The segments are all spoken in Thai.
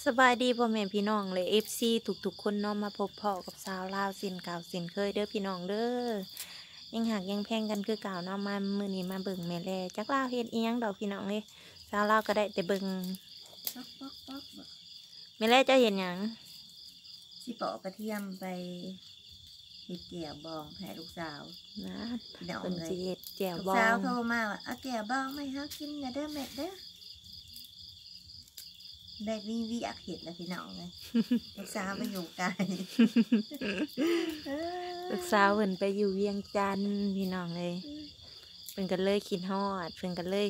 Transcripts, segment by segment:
สบายดีพ่อแม่พี่น้องเลยFC ทุกๆคนเนาะมาพบพ่อกับสาวลาวสินเก่าสินเคยเด้อพี่น้องเด้อยังหักยังแพงกันคือเก่าเนาะมามื้อนี้มาเบิ่งแม่แลจักลาวเฮ็ดอีหยังดอกพี่น้องเลยสาวลาวก็ได้แต่เบิ่งป๊อกแม่แลเจ้าเห็นหยัง สิปอกกระเทียมไปเฮ็ดแจ่วบองให้ลูกสาว นะ พี่น้อง เพิ่น เล สิ ย เฮ็ดแจ่ว ลูก บอ สาว ง โทรมาว่าเอาแจ่วบองไม่เฮากินนะเด้อแม่เด้อได้วิอักเห็ดแล้วพี่น้องเลยลูกสาวไปอยู่ไกล ลูกสาวเพิ่นไปอยู่เวียงจันทน์พี่น้องเลยเพิ่นก็เลยคิดฮอดเพิ่นก็เลย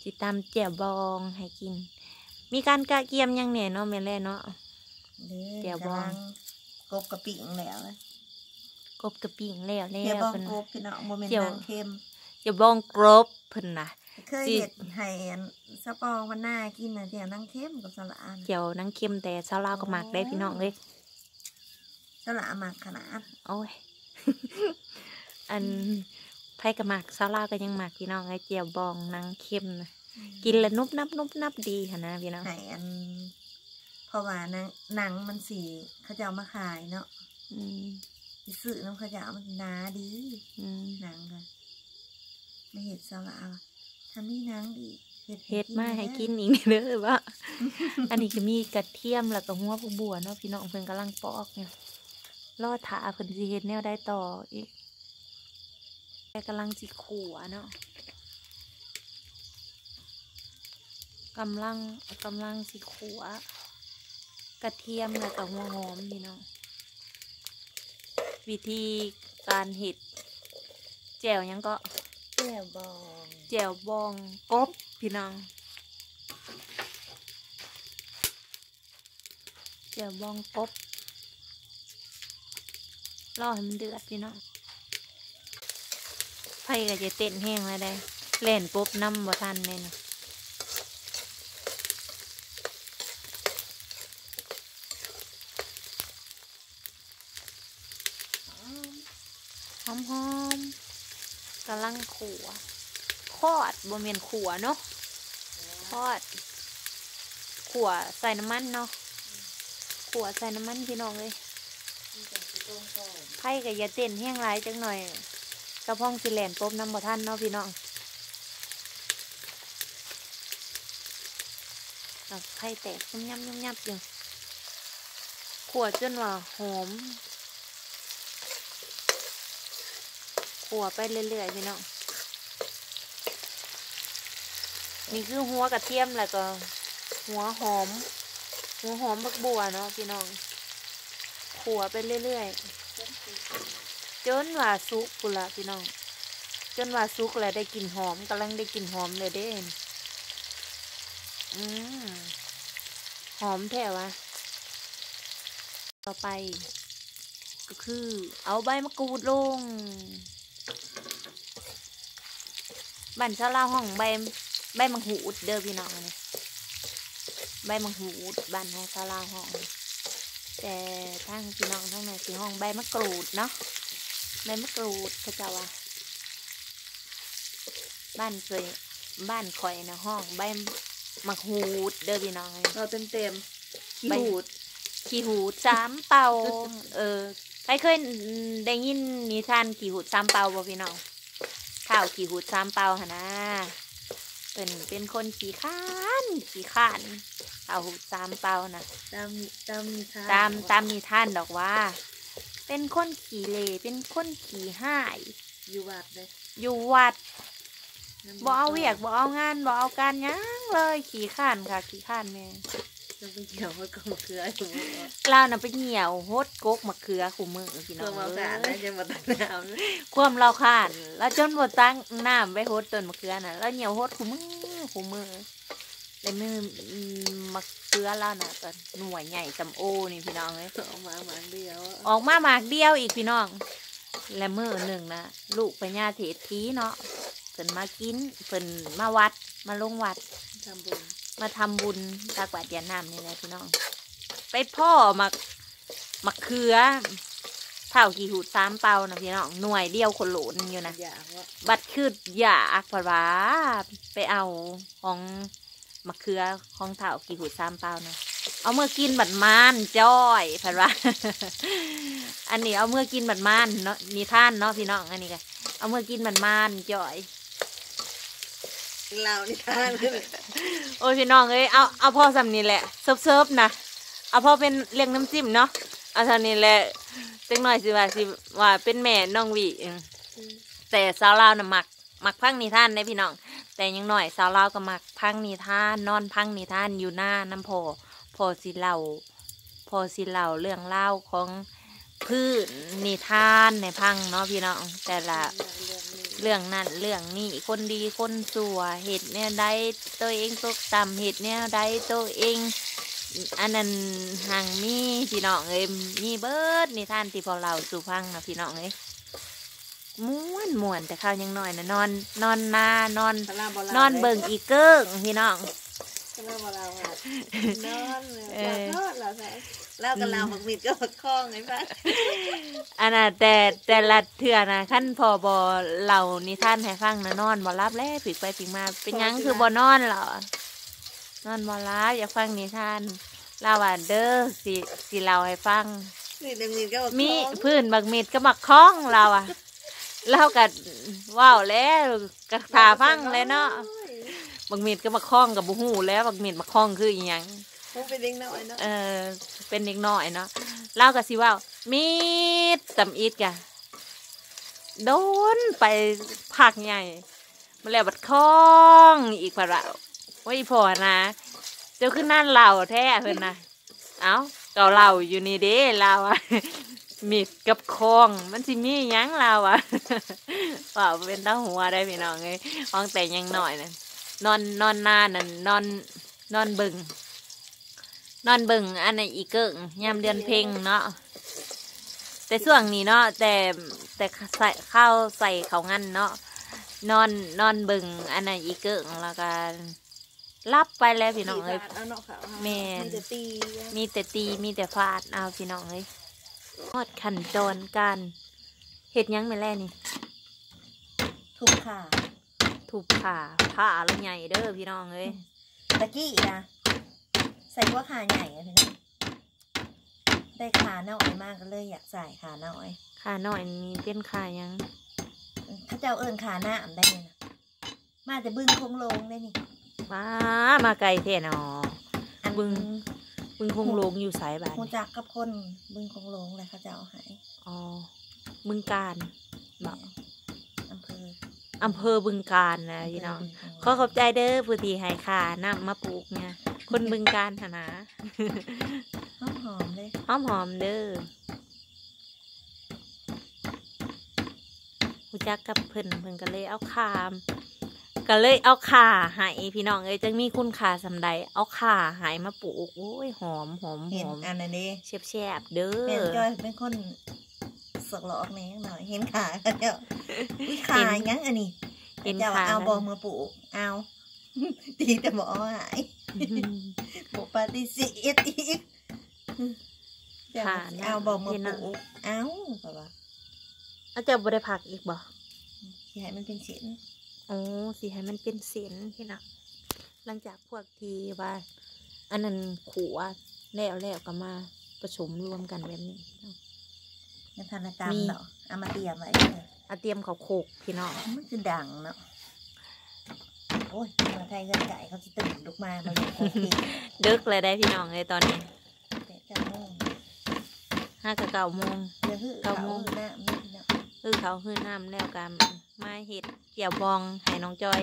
สิตำแจ่วบองให้กิน มีการกะเกียมหยังแหน่เนาะแม่แลเนาะ แจ่วบอง กบกระปิ่งแล้วเลย กบกระปิ่งแล้ว แจ่วบอง เพิ่น กบพี่น้องโมเมนต์ แจ่ว นางเค็ม จะบองกรบเพิ่นน่ะ เคยเห็ดให้สปองวันหน้ากินนะแจ่วนางเค็มกับสละอัน เกี่ยวนังเค็มแต่ชาวลาวก็มักได้พี่น้องเลย สละหมักขนาด โอ้ย อันไผก็มักชาวลาวก็ยังมักพี่น้องไอ้เจียวบองนังเค็มนะกินแล้วนุบนับดีค่ะนะพี่น้อง ให้เพราะว่าหนังมันสีเขาจะเอามาขายเนาะ อืม สื่อน้ำเขาจะเอามันหนาดี อืม หนังกันไม่เห็ดสละเอาถ้ามีหนังดี เฮ็ดมาให้กินอีกเด้อว่า อันนี้ก็มีกระเทียมแล้วก็หัวผักบัวเนาะพี่น้องเพิ่นกำลังปอกเนี่ยรอถาเพิ่นสิเฮ็ดแนวได้ต่ออีกแต่กำลังสิขัวเนาะกำลังสิขัวกระเทียมแล้วก็หัวหอมพี่น้องวิธีการเฮ็ดแจ่วหยังก็ แจ่วบอง แจ่วบองกบพี่น้องแจ่วบองกบรอให้มันเดือดพี่น้องไฟก็จะเต้นแห้งแล้วได้เล่นปุ๊บน้ำบ่ทันเลยนะหอมกำลังขัวทอดบ่เมียนขัวเนาะทอดขัวใส่น้ำมันเนาะขัวใส่น้ำมันพี่น้องเลยไผ่ก็อย่าเต้นแห้งไรจังหน่อยกระพองสิแหลนปุ๊บน้ำบ่ทันเนาะพี่น้องไผ่แตกยุ่มยับอยู่ขัวจนว่าหอมขัวไปเรื่อยๆพี่น้องนี่คือหัวกระเทียมแล้วก็หัวหอมบักบัวเนาะพี่น้องขัวไปเรื่อยๆจนว่าสุกกุละพี่น้องจนว่าสุกแล้วได้กลิ่นหอมกำลังได้กลิ่นหอมเลยเด้หอมแท้วะต่อไปก็คือเอาใบมะกรูดลงบั่นชาวลาวห้องใบมังหูดเด้อพี่น้องนี่ใบมังหูดบ้านของชาวลาวห้องแต่ทั้งพี่น้องทั้งในสีห้องใบมะกรูดเนาะใบมะกรูดเขาจะว่าบ้านข่อยนะห้องใบมักหูดเด้อพี่น้องเราเต็มขี้หูด3 เป่าใครเคยได้ยินนิทานขี้หูด3 เป่าบ่พี่น้องข้าวขี้หูด3 เป่าหะนะเป็นคนขี้ข้านข้าวหูด3 เป่านะตามนิทานดอกว่า เป็นคนขี้เลเป็นคนขี้ห้ายอยู่วัดบ่เอาเวียกบ่เอางานบ่เอาการหยังเลยขี้ข้านค่ะขี้ข้านแม่จะไปเกี่ยวกับมะเขืออยู่ เราน่ะไปเหี่ยวโฮดกกมะเขือคู่มือพี่น้อง ความเราขาดแล้วจะมาตั้งน้ำ ความเราข้านแล้วจนบ่ตั้งน้ำไปโฮดต้นมะเขือน่ะแล้วเหี่ยวโฮดคู่มือในมือมะเขือเราน่ะก็หน่วยใหญ่จำโอนี่พี่น้องเอ้ยออกมาหมากเดียวอีกพี่น้องและมื้อหนึ่งนะลูกพญาเถรทีเนาะเพิ่นมากินเพิ่นมาวัดมาลงวัดมาทำบุญตักบาตรยาน้ำนี่แหละพี่น้องไปพ่อมะเขือเท่ากี่หูด3 เป่านะพี่น้องหน่วยเดียวคนโหลนอยู่นะบัดคืดอยากเพราะว่าไปเอาของมะเขือของเท่ากี่หูด3 เป่านะ เอาเมื่อกินบัดมานจ้อยผัดว่า อันนี้เอาเมื่อกินบัดมานเนาะนิทานเนาะพี่น้องอันนี้ก็เอาเมื่อกินบัดมานจ้อย เรานี่ทาน โอ้ยพี่น้องเอ้ยเอาพ่อสำนี้แหละเซิร์ฟนะเอาพ่อเป็นเลี้ยงน้ำจิ้มเนาะเอาเท่านี้แหละเล็กน้อยสิว่าเป็นแม่น้องวีแต่สาวลาวน่ะมักพังนิทานได้พี่น้องแต่ยังหน่อยสาวลาวก็มักพังนิทานนอนพังนิทานอยู่หน้าน้ำพอสิเล่าเรื่องเล่าของพืชนิทานในพังเนาะพี่น้องแต่ละเรื่องนั้นเรื่องนี้คนดีคนสัวเหตุเนี่ยได้ตัวเองตกต่ำเหตุเนี่ยได้ตัวเองอันนั้นห่างมีพี่น้องเอ้ยมีเบิดนิทานที่พอเราสู่พังนะพี่น้องเอ้ยม่วนแต่ข้าวยังน้อยนะนอนนอนเบิ่งอีเกิ้งพี่น้องนอนทอดเราใส่แล้วกับเราหมักมิดก็หมักคล้องไงบ้างอันน่ะแต่ละเถื่อนะขั้นพอบอเหล่านิทานให้ฟังนะนอนบ่รับแล้วผิดไปผิดมาเป็นยังคือบ่นอนเหรอนอนบ่รับอยากฟังนิทานเล่าว่าเด้อสิเล่าให้ฟังมีพื้นบักมิดก็บักคล้องเราอ่ะเล่ากับว้าวแล้วกระถาฟังเลยเนาะบักมิดก็บักคล้องกับบุหูแล้วบักมิดบักคล้องคืออีหยังเป็นเด็กน้อยเนาะเป็นเด็กน้อยเนาะเล่ากับสิว่ามีดตำอิดกะโดนไปผักใหญ่มาแล้วบัดคล้องอีกพะเราว่าอีพอนะเจ้าขึ้นนั่นเหล่าแท้เพื่อนนะเอ้าเก่าเหล่าอยู่นี่เด้เราอะมีดกับคล้องมันสิมียังเราอะว่าเป็นเต้าหัวได้พี่น้องเลยห้องแต่ยังหน่อยนะนอนหน้านั่นนอนบึงอันนี้อีเกิ้งยามเดือนเพ็งเนาะแต่ช่วงนี้เนาะแต่ใส่ข้าวใส่เขางั้นเนาะนอนบึงอันนี้อีเกิ้งแล้วก็รับไปแล้วพี่น้องเลยแม่มีแต่ตีมีแต่ฟาดเอาพี่น้องเลยทอดขั้นตอนการเห็ดยังไม่แล่นี่ถูกผ่าผ่าแล้วใหญ่เด้อพี่น้องเลยตะกี้นะใส่พวกขาใหญ่อะพี่น้องได้ขาน้อยมากก็เลยอยากใส่ขาน้อยมีเป็นขายังถ้าเจ้าเอิญขาหน้าอันได้เลยนะมาแต่บึ้งคงลงได้นี่มาไกลแท้เนาะบึ้งคงลงอยู่สายบ้านหูจักกับคนบึ้งคงลงเลยเขาจะเอาหายบึงการบอกอำเภอบึงกาฬนะพี่น้องขอบใจเด้อผู้ที่ให้ค่านำมาปลูกเนี่ยคนบึงกาฬหนะหอมเลยหอมเด้อหูจักกับเพิ่นก็เลยเอาข่าหายพี่น้องเลยจะมีคุณค่าสำใดเอาข่าหายมาปลูกโอ้ยหอมเห็นอันนี้แซ่บเด้อเป็นจอยเป็นคนสกหลอกนี้หน่อยเห็นขาแล้วขายังอันนี้เจ้าเอาบอมาปลูกเอาตีแต่บอกหายบอกปฏิเสธอีกเอาบอมาปลูกเอาแบบว่าอาจจะบ่ได้ผักอีกบ่สิให้มันเป็นเส้นสิให้มันเป็นเส้นพี่น้องหลังจากพวกทีว่าอันนั้นขัวแล้วก็มาผสมรวมกันแบบนี้น้ำพันตามเนาะเอามาเตรียมไว้เอาเตรียมเขาโขกพี่น้องมันคือดังเนาะโอ้ยมาไทยเงินไก่เขาจะตื่นลุกมาอยู่โอเคดึกเลยได้พี่น้องเลยตอนนี้8 โมง5 กับ 9 โมง9 โมงเขาขึ้นน้ำแล้วกันมาเห็ดเกี่ยวบองให้น้องจอย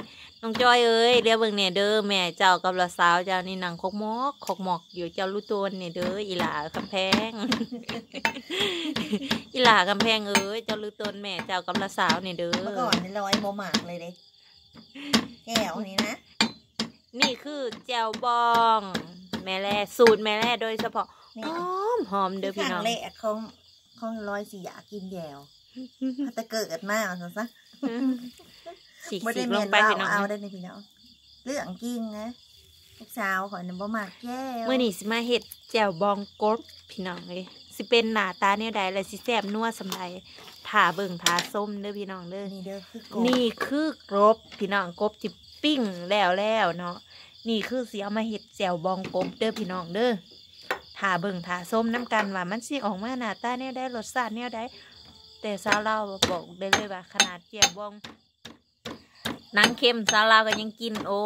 เอ้ยเรียกเบิ่งเนี่ยเด้อแม่เจ้ากับละสาวเจ้านี่หนังคกหมอกอยู่เจ้ารู้ตัวเนี่ยเด้ออีหล่ากำแพง อีหล่ากำแพงเอ้ยเจ้ารู้ตัวแม่เจ้ากับละสาวเนี่ยเด้อเมื่อก่อนนี่ร้อยโมหมากเลยเด้แก้วนี้นะนี่คือแจ่วบองแม่แร่สูตรแม่แร่โดยเฉพาะหอมเด้อพี่น้องเละของร้อยสี่อยากกินแก้วถ้าจะเกิดมาเอาซะไม่ได้เมียนเราเอาได้ในพี่น้องเรื่องกิ้งนะลูกสาวขอหนึ่งบ่มากแก้วเมื่อนี่สิมาเห็ดแจ่วบองกบพี่น้องเลยสิเป็นหน้าตาเนี่ยใดและสิแซ่บนัวสำไรผ่าเบิ่งผ่าส้มเด้อพี่น้องเด้อนี่คือกบพี่น้องกบจิปิ้งแล้วเนาะ นี่คือเสียมาเห็ดแจ่วบองกบเด้อพี่น้องเด้อถ่าเบิ่งถ่าส้มน้ำกันว่ามันสิออกมาหน้าตาแนวได้รสชาติแนวได้แต่สาวเราบอกได้เลยว่าขนาดแจ่วบองหนังเค็มสาวเราก็ยังกินโอ้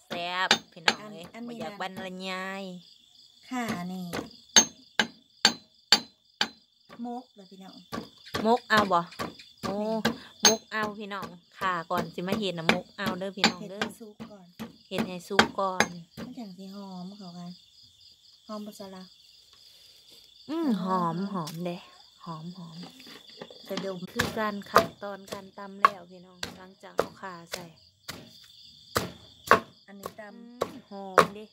แซ่บพี่น้องเลยบ่อยากบรรยายค่ะนี่มกเลยพี่น้องมกเอาบ่โอ้มกเอาพี่น้องค่ะก่อนสิมาเห็ดนะมกเอาเด้อพี่น้องเด้อซุปก่อนเห็ดให้ซุปก่อนมันอย่างสีหอมเขากันหอมภาษาละหอมเด้หอมแต่เดี๋ยวคือการขั้นตอนการตำแล้วพี่น้องหลังจากเอาข่าใส่อันนี้ตำหอมดิ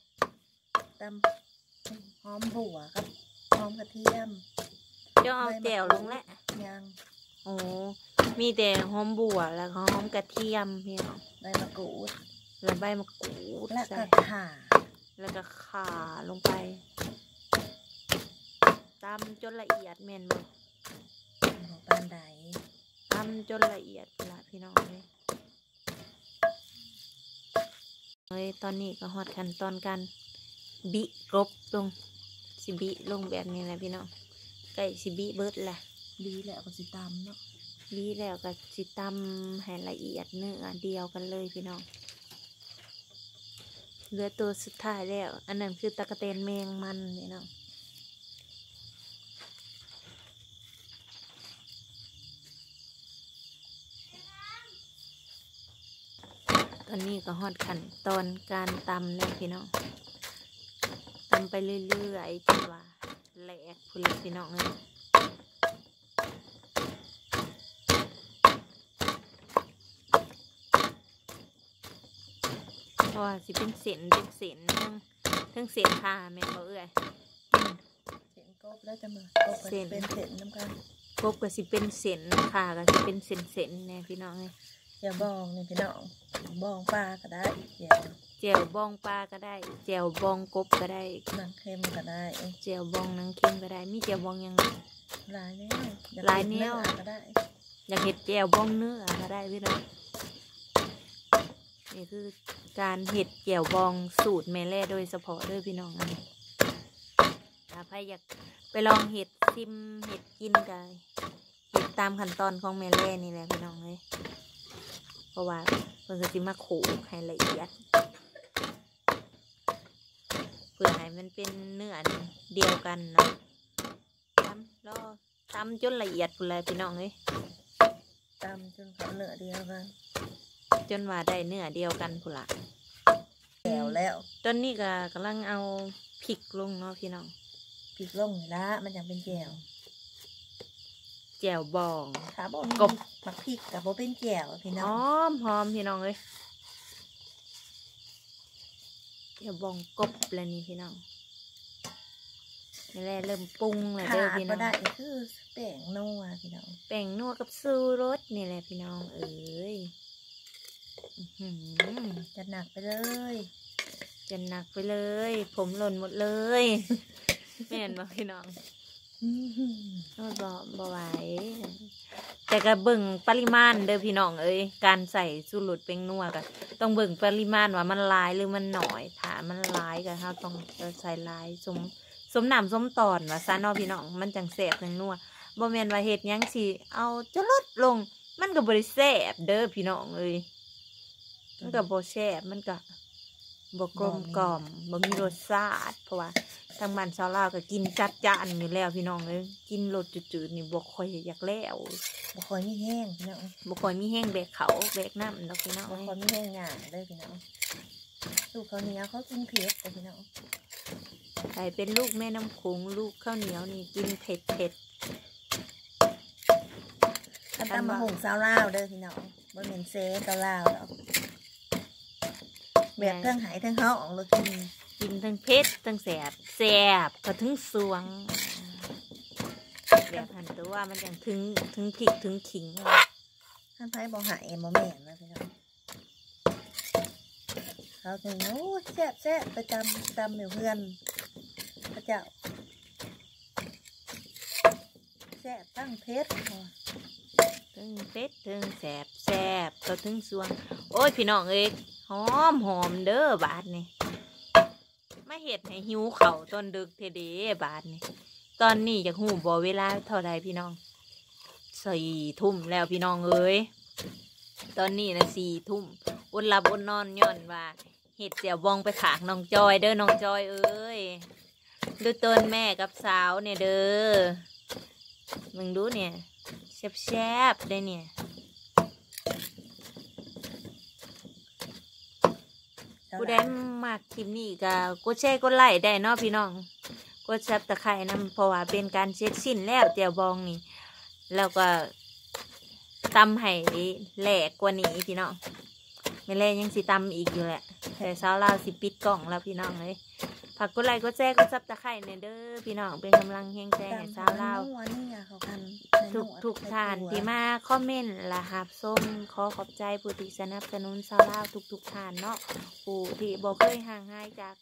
ตำหอมบัวครับหอมกระเทียมเจ้าเอาแจ่วลงแล้วยังโอ้มีแต่หอมบัวแล้วก็หอมกระเทียมพี่น้องใบมะกรูดแล้วใบมะกรูดแล้วก็ข่าแล้วก็ข่าลงไปตำจนละเอียดแม่นบ่ปานใดตำจนละเอียดละพี่น้องเลยตอนนี้ก็ฮอดขั้นตอนการบิกรบลงสิบิลงแบบนี้แหละพี่น้องไก่สิบิเบิดแหละบีแล้วก็สิตำเนาะบีแล้วก็สิตำให้ละเอียดเนื้อเดียวกันเลยพี่น้องเหลือตัวสุดท้ายแล้วอันนั้นคือตะกะแตนแมงมันพี่น้องตอนนี้ก็ฮอดขั้นตอนการตำแล้วพี่น้องตำไปเรื่อยๆจนว่าแหลกพุ่นเลยพี่น้องเลยเพราะว่าสิเป็นเส้นทั้งเส้นค่ะแม่เขาเอ้ยเส้นกบแล้วจะมากบเป็นเส้นน้ำกันกบก็สิเป็นเส้นค่ะก็สิเป็นเส้นเนี่ยพี่น้องเลยแจ่วบองนี่พี่น้องบองปลาก็ได้แจ่วบองปลาก็ได้แจ่วบองกบก็ได้หนังเค็มก็ได้แจ่วบองหนังเค็มก็ได้มีแจ่วบองยังหลายแนวก็ได้อยากเห็ดแจ่วบองเนื้อก็ได้พี่น้องนี่คือการเห็ดแจ่วบองสูตรแม่แร่โดยเฉพาะด้วยพี่น้องนะถ้าใครอยากไปลองเห็ดซิมเห็ดกินกันเห็ดตามขั้นตอนของแม่แร่นี่แหละพี่น้องเลยเพราะว่าเพิ่นก็สิมาโขลกให้ละเอียดเพื่อให้มันเป็นเนื้อเดียวกันเนาะตำจนละเอียดเลยพี่น้องเลยตำจนเขาเนื้อเดียวกันจนว่าได้เนื้อเดียวกันพุ่นละแก้วแล้วตอนนี้ก็กำลังเอาพริกลงเนาะพี่น้องพริกลงละมันยังเป็นแก้วบองขาบองกบหมักพริกกับโบเป็นแก้วพี่น้องหอมพี่น้องเลยแจ่วบองกบแล้วนี่พี่น้องนี่แหละเริ่มปรุงเลยเด้อพี่น้องได้คือแป้งนัวพี่น้องแป้งนัวกับซูรสนี่แหละพี่น้องเอ้ยจะหนักไปเลยผมหล่นหมดเลยแม่นบ่พี่น้องบ่ไหวแต่ก็เบิ่งปริมาณเด้อพี่น้องเอ้ยการใส่สูตรแป้งนัวก็ต้องเบิ่งปริมาณว่ามันหลายหรือมันน้อยถ้ามันหลายก็เราต้องใส่หลายสมน้ำสมตอนว่าซะเนาะพี่น้องมันจังแซ่บจังนัวบ่แม่นว่าเฮ็ดหยังสิเอาจะลดลงมันก็บ่ได้แซ่บเด้อพี่น้องเอ้ยมันก็บ่แซ่บมันก็บ่กลมกล่อมบ่มีรสชาติเพราะว่าทางบ้านชาวลาวก็กินจัดจ้านอยู่แล้วพี่น้องเอ้ยกินรสจืดๆนี่บ่ค่อยอยากแล้วบ่ค่อยมีแห้งพี่น้องบ่ค่อยมีแห้งแบกเขาแบกน้ำดอกพี่น้องบ่ค่อยมีแห้งหยาเลยพี่น้องลูกข้าวเหนียวเขากินเผ็ดพี่น้องใครเป็นลูกแม่น้ำโขงลูกข้าวเหนียวนี่กินเผ็ดตำมะฮุ่งชาวลาวเด้อพี่น้องบ่เหม็นเซ่ชาวลาวดอกแบบทั้งหายทั้งห้องเรากินทั้งเผ็ดทั้งแซ่บก็ถึงสวงแบบหันตัวว่ามันอย่างถึงพริกถึงขิงท่านไพ่บอกหายบ่แม่นนะพี่น้องเขาถึงโอ้แซ่บไปตำอยู่เพื่อนพระเจ้าแซ่บตั้งเผ็ดถึงแซ่บก็ถึงสวงโอ้ยพี่น้องเอ้ยห หอมหอมเด้อบาทนี่มาเห็ดให้หิวเข่าตอนดึกเทเดบาทนี่ตอนนี้อยากหูบ่เวลาเท่าไรพี่น้อง4 ทุ่มแล้วพี่น้องเอ้ยตอนนี้นะ4 ทุ่มอดหลับอดนอนย้อนว่าเห็ดเจียวบองไปขากน้องจอยเด้อน้องจอยเอ้ยดูต้นแม่กับสาวเนี่ยเด้อมึงดูเนี่ยแซ่บๆได้เนี่ยกูได้มากคลิปนี้ก็กดแชร์กดไลค์ได้เนาะพี่น้องกดซับตะไคร่นำเพราะว่าเป็นการเช็ดสิ้นแล้วเจียวบองนี่แล้วก็ตำให้แหลกกว่านี้พี่น้องไม่แลยังสิตำอีกอยู่แหละแต่เช้าเราสิปิดกล่องแล้วพี่น้องเลยฝากกดไลค์กดแชร์กดซับตะไคร่เนี่ยเด้อพี่น้องเป็นกำลังแห่งใจให้เช้าเราทุกท่านที่มาคอมเมนต์ละครับส้มขอขอบใจผู้ที่สนับสนุนเช้าเราทุกท่านเนาะผู้ที่บอกเคยห่างหายจาก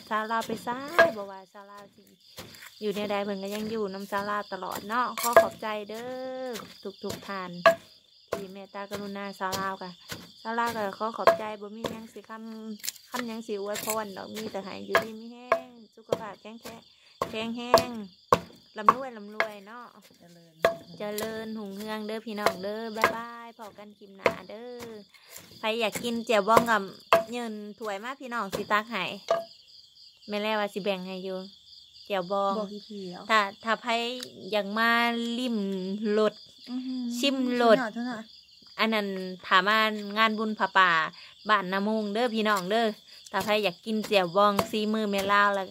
เช้าเราไปซ้ายบอกว่าเช้าเราสิอยู่ในใดเพิ่นก็ยังอยู่น้ำเช้าเราตลอดเนาะขอขอบใจเด้อทุกท่านที่เมตตากรุณาเช้าเราค่ะเช้าเราก็ขอขอบใจบ่มีหยังสิคำยังสิอวยพรดอกมีแต่ให้อยู่ดีมีแห้งสุขภาพแข็งแรงลำรวยเนาะเจริญหุ่งเฮืองเด้อพี่น้องเด้อบ๊ายบายพอกันคลิปหน้าเด้อใครอยากกินเจียวบ้องกับเงินถ้วยมาพี่น้องสิตักให้ไม่แล้วว่าสิแบ่งให้อยู่เจียวบ้องถ้าใครอยากมาลิ้มรสชิมรสอันนั้นถามงานบุญผาป่าบ้านนามุงเด้อพี่น้องเด้อถ้าใครอยากกินเจียวบ้องซีมือแม่ลาวแล้ว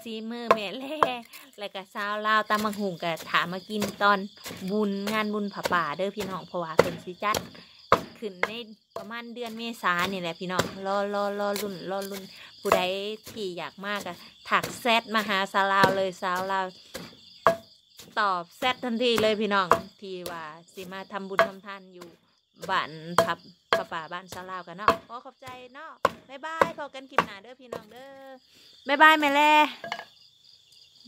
ซีมือแม่แล่แล้วก็สาวลาวตามมังหุงก็ถามมากินตอนงานบุญผาป่าเด้อพี่น้องเพราะว่าเป็นสิจัดขึ้นในประมาณเดือนเมษายนนี่แหละพี่น้องรอรุ่นผู้ใดที่อยากมากอะถักแซดมาหาสาวลาวเลยสาวลาวตอบแซดทันทีเลยพี่น้องที่ว่าสิมาทำบุญทำทานอยู่บ้านผาป่าบ้านสาวลาวกันเนาะขอขอบใจเนาะบ๊ายบายพอกันคลิปหน้าเด้อพี่น้องเด้อบ๊ายบายแม่แล่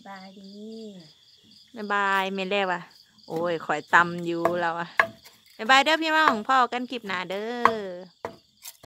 บายดีบ๊ายบายแม่แล่ว่ะโอ้ยข่อยตำอยู่แล้วอ่ะบ๊ายบายเด้อพี่น้องพอกันคลิปหน้าเด้อ